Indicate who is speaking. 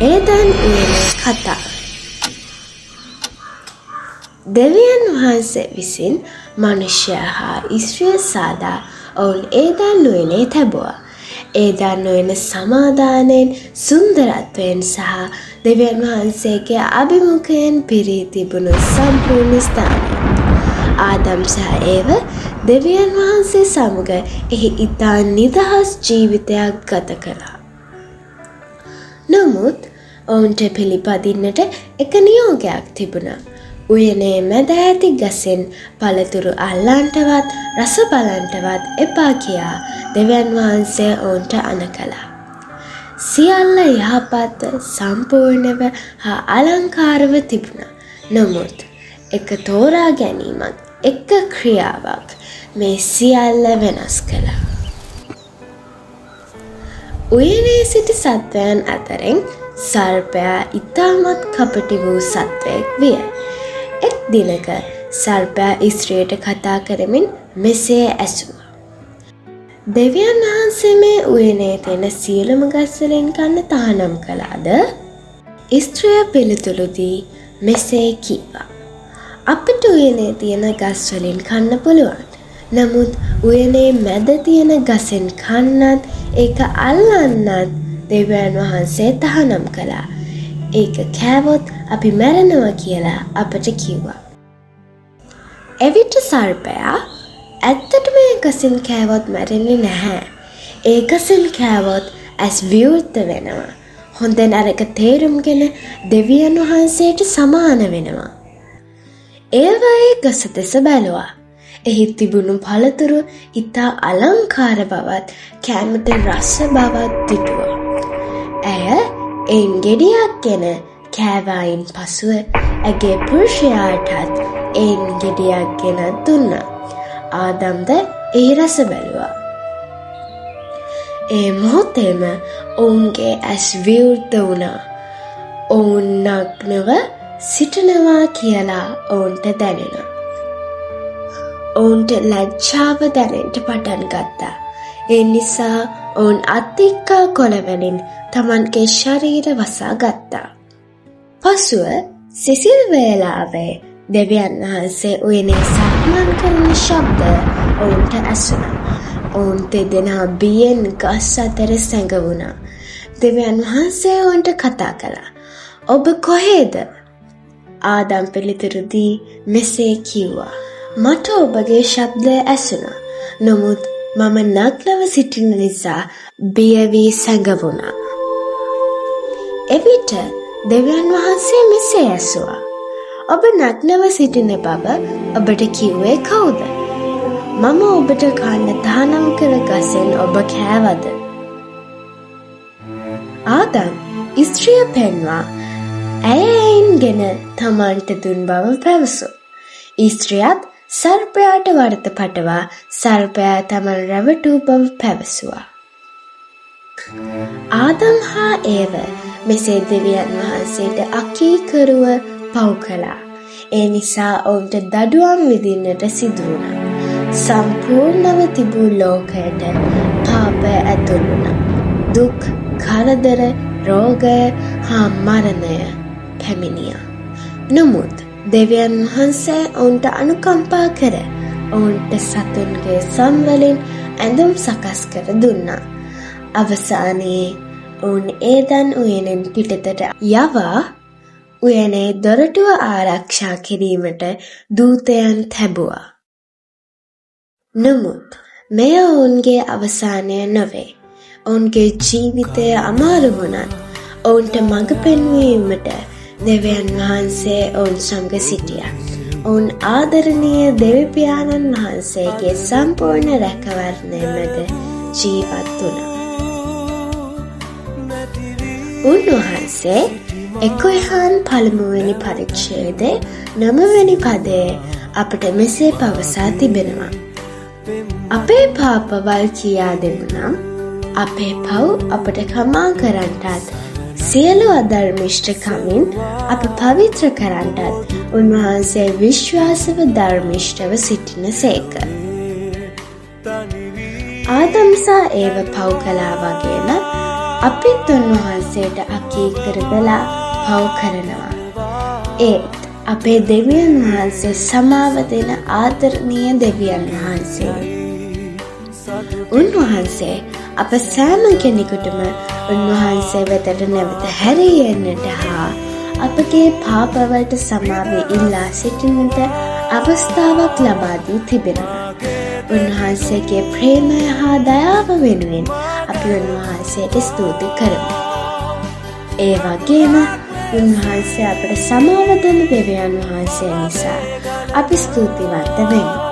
Speaker 1: Eden උයනේ කතා. දෙවියන් වහන්සේ විසින් මනුෂ්‍යයා හා ස්ත්‍රිය සාදා ඔවුන් ඒදන් උයනේ තැබුවා. ඒදන් උයන සමාදානයෙන් සුන්දරත්වයෙන් සහ දෙවියන් වහන්සේගේ අභිමුඛයෙන් පිරී තිබුණු සම්පූර්ණ ස්ථානය. ආදම් සහ ඒව දෙවියන් වහන්සේ සමග එහි ඉතා නිදහස් ජීවිතයක් ගත කළා. නමුත් ඔවුන්ට පිළිපදින්නට එක නියෝගයක් තිබුණා. උයනේ මැද ඇති ගසෙන් පළතුරු අල්ලන්ටවත් රස බලන්ටවත් එපා කියා දෙවියන් වහන්සේ ඔවුන්ට අණ කළා. සියල්ල යහපත් සම්පූර්ණව හා අලංකාරව තිබුණා. නමුත් එක තෝරා ගැනීමක් එක ක්‍රියාවක් මේ සියල්ල වෙනස් කළා. උයනේ සිටි සත්වයන් අතරින් සර්පයා ඉතාමත් කපටි වූ සත්වයෙක් විය. එක් දිනක සර්පයා ස්ත්‍රියට කතා කරමින් මෙසේ ඇසුවා. දෙවියන් වහන්සේ මේ උයනේ තියෙන සියලුම ගස් වලින් කන්න තහනම් කළාද? ස්ත්‍රිය පිළිතුරු දී මෙසේ කීවා. අපිට උයනේ තියෙන ගස් වලින් කන්න පුළුවන්. නමුත් උයනේ මැද තියෙන ගසෙන් කන්නත් ඒක අල්ලන්නත් දෙවියන් වහන්සේ තහනම් කළා. ඒක කෑවොත් අපි මැරෙනවා කියලා අපට කිව්වා. එවිට සර්පයා ඇත්තටම ඒ ගසින් කෑවොත් මැරෙන්නේ නැහැ. ඒ ගසින් කෑවොත් ඇස් විවෘත වෙනවා. හොඳෙන් අරක තේරුම්ගෙන දෙවියන් වහන්සේට සමාන වෙනවා. ඒවයේ ගස දෙස බැලුවා. එහි තිබුණු පළතුරු ඉතා අලංකාර බවත් කෑමට රස බවත් දිටුවා. ඇය එයින් ගෙඩියක් ගෙන කෑවායින් පසුව ඇගේ පුරුෂයාටත් එයින් ගෙඩියක් ගෙන දුන්නා. ආදම්ද එහි රස බැලුවා. ඒ මොහොතේම ඔවුන්ගේ ඇස් විවෘත වුණා. ඔවුන් නග්නව සිටිනවා කියලා ඔවුන්ට දැනෙනවා. ඔවුන්ට ලැජ්ජාව දැනෙන්න පටන් ගත්තා. ඒ නිසා ඔවුන් අත්තික්කා කොළවලින් තමන්ගේ ශරීර වසා ගත්තා. පසුව සිසිල් වේලාවේ දෙවියන් වහන්සේ උයනේ සක්මන් කරන ශබ්ද ඔවුන්ට ඇසුණා. ඔවුන් දෙදෙනා බියෙන් ගස් අතර සැඟවුණා. දෙවියන් වහන්සේ ඔවුන්ට කතා කළා. ඔබ කොහේද? ආදම් පිළිතුරු දී මෙසේ කිව්වා. මට ඔබගේ ශබ්දය ඇසුණා. නමුත් මම නග්නව සිටින නිසා බිය වී සැඟවුණා. එවිට දෙවියන් වහන්සේ මෙසේ ඇසුවා. ඔබ නග්නව සිටින බව ඔබට කිව්වේ කවුද? මම ඔබට කන්න තහනම් කළ ගසෙන් ඔබ කෑවද? ආදම් ස්ත්‍රිය පෙන්වා ඇය එයින්ගෙන තමන්ට දුන් බව පැවසුවා. ස්ත්‍රියත් සර්පයාට වරත පටවා සර්පයා තමන් රැවටූ බව පැවසුවා. ආදම් හා ඒව මෙසේ දෙවියන් වහන්සේට අකීකරුව පව් කළා. ඒ නිසා ඔවුන්ට දඩුවම් විඳින්නට සිදු වුණා. සම්පූර්ණව තිබූ ලෝකයට පාපය ඇතුල් වුණා. දුක්, කරදර, රෝගය හා මරණය පැමිණියා. නමුත් දෙවියන් වහන්සේ ඔවුන්ට අනුකම්පා කර ඔවුන්ට සතුන්ගේ සම්වලින් ඇඳුම් සකස් කර දුන්නා. අවසානයේ ඔවුන් ඒදන් උයනෙන් පිටතට යවා උයනේ දොරටුව ආරක්ෂා කිරීමට දූතයන් තැබුවා. නමුත් මෙය ඔවුන්ගේ අවසානය නොවේ. ඔවුන්ගේ ජීවිතය අමාරු වුණත් ඔවුන්ට මඟ පෙන්වීමට දෙවියන් වහන්සේ ඔවුන් සමග සිටියා. ඔවුන් ආදරණීය දෙවිපියාණන් වහන්සේගේ සම්පූර්ණ රැකවරණය මැද ජීවත් වුණා. උන්වහන්සේ 11 පළමුවෙනි පරිච්ඡේදයේ 9 වෙනි පදයේ අපට මෙසේ පවසා තිබෙනවා. අපේ පාපවල් කියා දෙමු නම් අපේ පව් අපට කමා කරන්නටත් සියලු අධර්මිෂ්ඨකමින් අප පවිත්‍ර කරන්නටත් උන්වහන්සේ විශ්වාසව ධර්මිෂ්ඨව සිටින සේක. ආදම්සා ඒව පව් කළා වගේම අපිත් උන්වහන්සේට අකීකර වෙලා පව් කරනවා. ඒත් අපේ දෙවියන් වහන්සේ සමාව දෙන ආදරණීය දෙවියන් වහන්සේ. උන්වහන්සේ අප සෑම කෙනෙකුටම උන්වහන්සේ වෙතට නැවත හැරී එන්නට හා අපගේ පාපවලට සමාව ඉල්ලා සිටින්නට අවස්ථාවක් ලබා දී තිබෙනවා. උන්වහන්සේගේ ප්‍රේමය හා දයාව වෙනුවෙන් අපි උන්වහන්සේට ස්තුති කරමු. ඒ වගේම උන්වහන්සේ අපට සමාව දෙන දෙවියන් වහන්සේ නිසා අපි ස්තුතිවන්ත වෙමු.